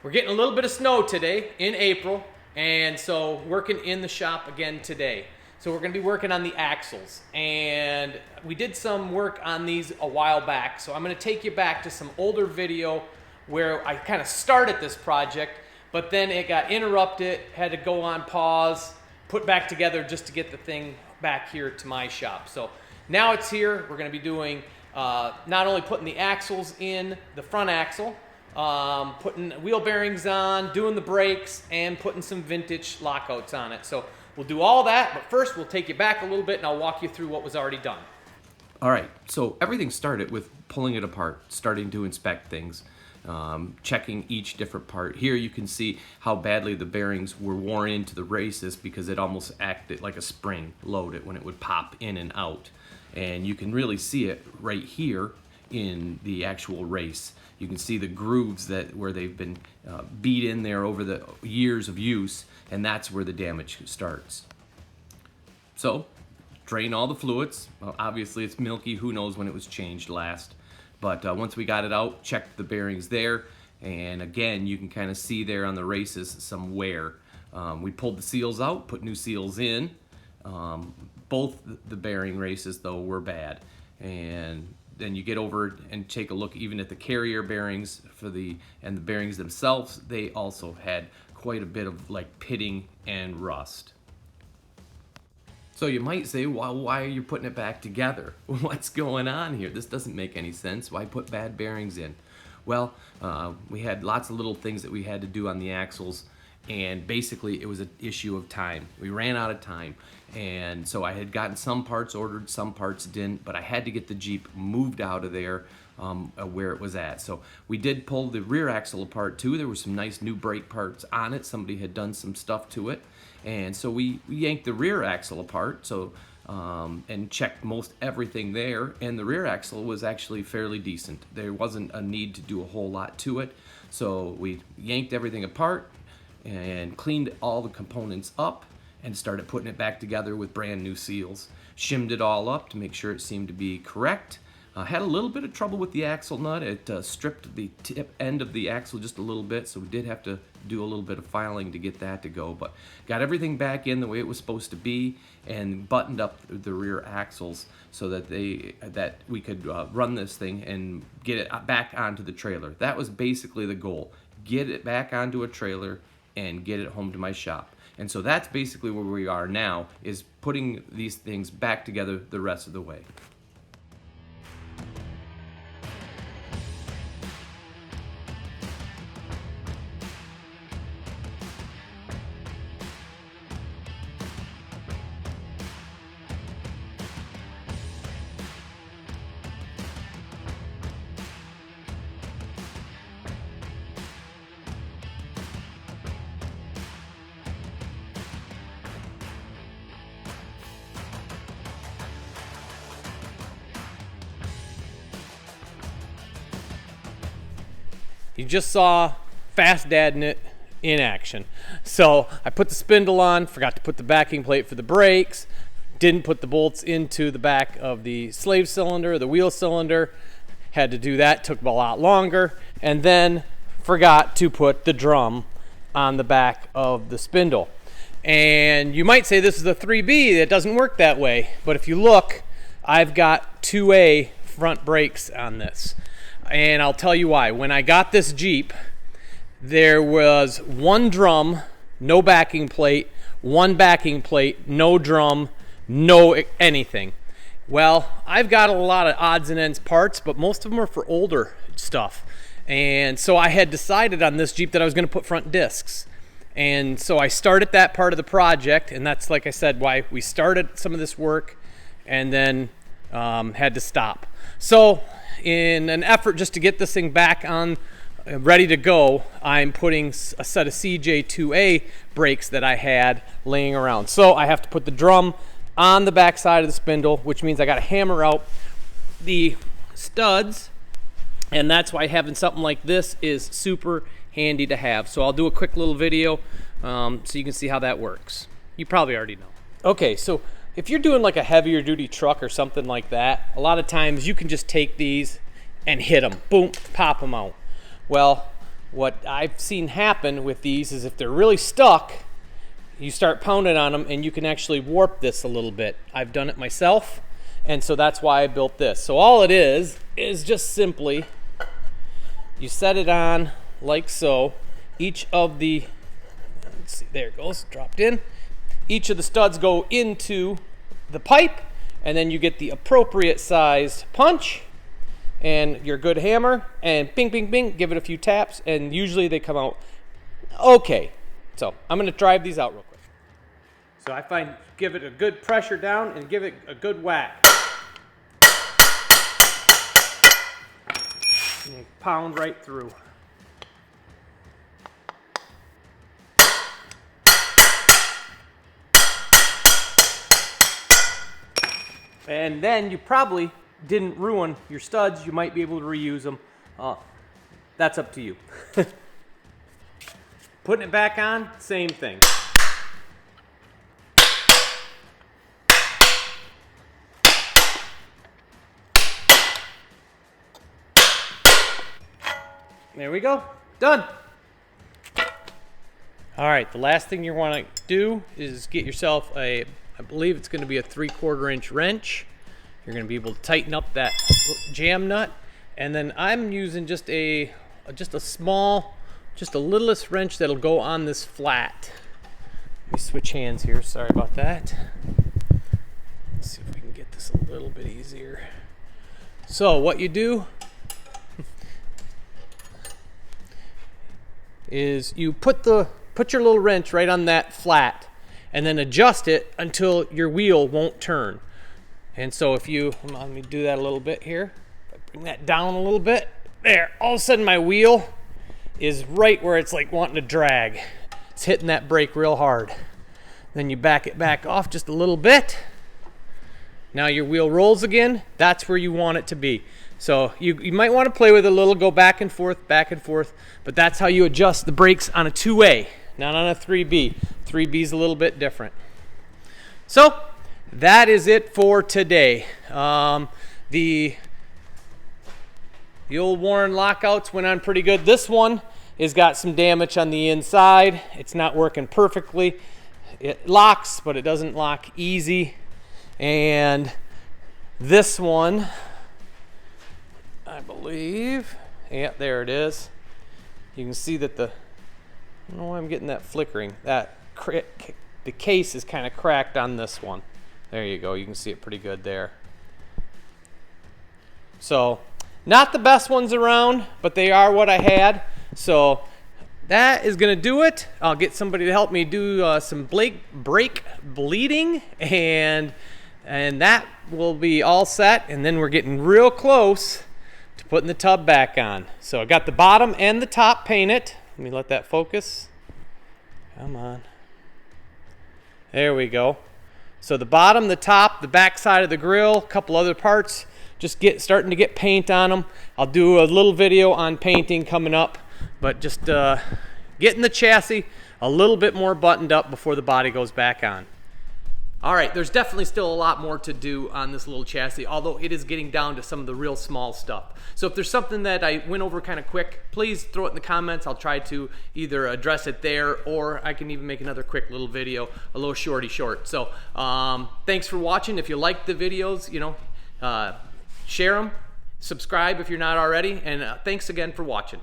We're getting a little bit of snow today in April, and so working in the shop again today. So we're going to be working on the axles, and we did some work on these a while back, so I'm going to take you back to some older video where I kind of started this project, but then it got interrupted, had to go on pause, put back together just to get the thing back here to my shop. So now it's here. We're going to be doing not only putting the axles in, the front axle, putting wheel bearings on, doing the brakes, and putting some vintage lockouts on it. So we'll do all that, but first we'll take you back a little bit and I'll walk you through what was already done. All right, so everything started with pulling it apart, starting to inspect things, checking each different part. Here you can see how badly the bearings were worn into the races because it almost acted like a spring loaded when it would pop in and out. And you can really see it right here in the actual race. You can see the grooves where they've been beat in there over the years of use, and that's where the damage starts. So, drain all the fluids. Well, obviously it's milky, who knows when it was changed last. But once we got it out, checked the bearings there, and again, you can kind of see there on the races some wear. We pulled the seals out, put new seals in. Both the bearing races, though, were bad. And then you get over and take a look even at the carrier bearings and the bearings themselves. They also had quite a bit of like pitting and rust. So you might say, well, why are you putting it back together? What's going on here? This doesn't make any sense. Why put bad bearings in? Well, we had lots of little things that we had to do on the axles, and basically it was an issue of time. We ran out of time, and so I had gotten some parts ordered, some parts didn't, but I had to get the Jeep moved out of there where it was at. So we did pull the rear axle apart too. There were some nice new brake parts on it. Somebody had done some stuff to it, and so we yanked the rear axle apart and checked most everything there, and the rear axle was actually fairly decent. There wasn't a need to do a whole lot to it, so we yanked everything apart and cleaned all the components up and started putting it back together with brand new seals. Shimmed it all up to make sure it seemed to be correct. Had a little bit of trouble with the axle nut. It stripped the tip end of the axle just a little bit, so we did have to do a little bit of filing to get that to go, but got everything back in the way it was supposed to be and buttoned up the rear axles so that we could run this thing and get it back onto the trailer. That was basically the goal. Get it back onto a trailer and get it home to my shop. And so that's basically where we are now, is putting these things back together the rest of the way. You just saw Fast Dadding it in action. So I put the spindle on, forgot to put the backing plate for the brakes, didn't put the bolts into the back of the slave cylinder, the wheel cylinder, had to do that, took a lot longer, and then forgot to put the drum on the back of the spindle. And you might say this is a 3B, it doesn't work that way, but if you look, I've got 2A front brakes on this. And I'll tell you why. When I got this Jeep, there was one drum, no backing plate, one backing plate, no drum, no anything. Well, I've got a lot of odds and ends parts, but most of them are for older stuff. And so I had decided on this Jeep that I was going to put front discs. And so I started that part of the project, and that's, like I said, why we started some of this work and then had to stop. So in an effort just to get this thing back on ready to go, I'm putting a set of cj3b brakes that I had laying around. So I have to put the drum on the back side of the spindle, which means I got to hammer out the studs, and that's why having something like this is super handy to have. So I'll do a quick little video so you can see how that works. You probably already know. Okay, so if you're doing like a heavier duty truck or something like that, a lot of times you can just take these and hit them, boom, pop them out. Well, what I've seen happen with these is if they're really stuck, you start pounding on them and you can actually warp this a little bit. I've done it myself, and so that's why I built this. So all it is just simply, you set it on like so. Each of the, let's see, there it goes, dropped in. Each of the studs go into the pipe, and then you get the appropriate sized punch and your good hammer, and bing, bing, bing, give it a few taps, and usually they come out okay. So I'm gonna drive these out real quick. So I find, give it a good pressure down and give it a good whack. And you pound right through. And then you probably didn't ruin your studs. You might be able to reuse them. That's up to you. Putting it back on, same thing. There we go, done. All right, the last thing you want to do is get yourself a, I believe it's going to be a 3/4 inch wrench. You're going to be able to tighten up that jam nut. And then I'm using just a small, just the littlest wrench that'll go on this flat. Let me switch hands here, sorry about that. Let's see if we can get this a little bit easier. So what you do is you put your little wrench right on that flat and then adjust it until your wheel won't turn. And so if you, let me do that a little bit here. Bring that down a little bit. There, all of a sudden my wheel is right where it's like wanting to drag. It's hitting that brake real hard. Then you back it back off just a little bit. Now your wheel rolls again. That's where you want it to be. So you might want to play with it a little, go back and forth, but that's how you adjust the brakes on a 2A, not on a 3B. 3B is a little bit different. So that is it for today. The old Warren lockouts went on pretty good. This one has got some damage on the inside. It's not working perfectly. It locks, but it doesn't lock easy. And this one, I believe, yeah, there it is. You can see that I don't know why I'm getting that flickering. The case is kind of cracked on this one. There you go, you can see it pretty good there. So, not the best ones around, but they are what I had. So, that is gonna do it. I'll get somebody to help me do some brake bleeding, and that will be all set, and then we're getting real close to putting the tub back on. So I got the bottom and the top painted. Let me let that focus. Come on. There we go. So the bottom, the top, the back side of the grill, a couple other parts, just starting to get paint on them. I'll do a little video on painting coming up, but just getting the chassis a little bit more buttoned up before the body goes back on. All right, there's definitely still a lot more to do on this little chassis, although it is getting down to some of the real small stuff. So if there's something that I went over kind of quick, please throw it in the comments. I'll try to either address it there, or I can even make another quick little video, a little shorty short. So thanks for watching. If you like the videos, share them, subscribe if you're not already, and thanks again for watching.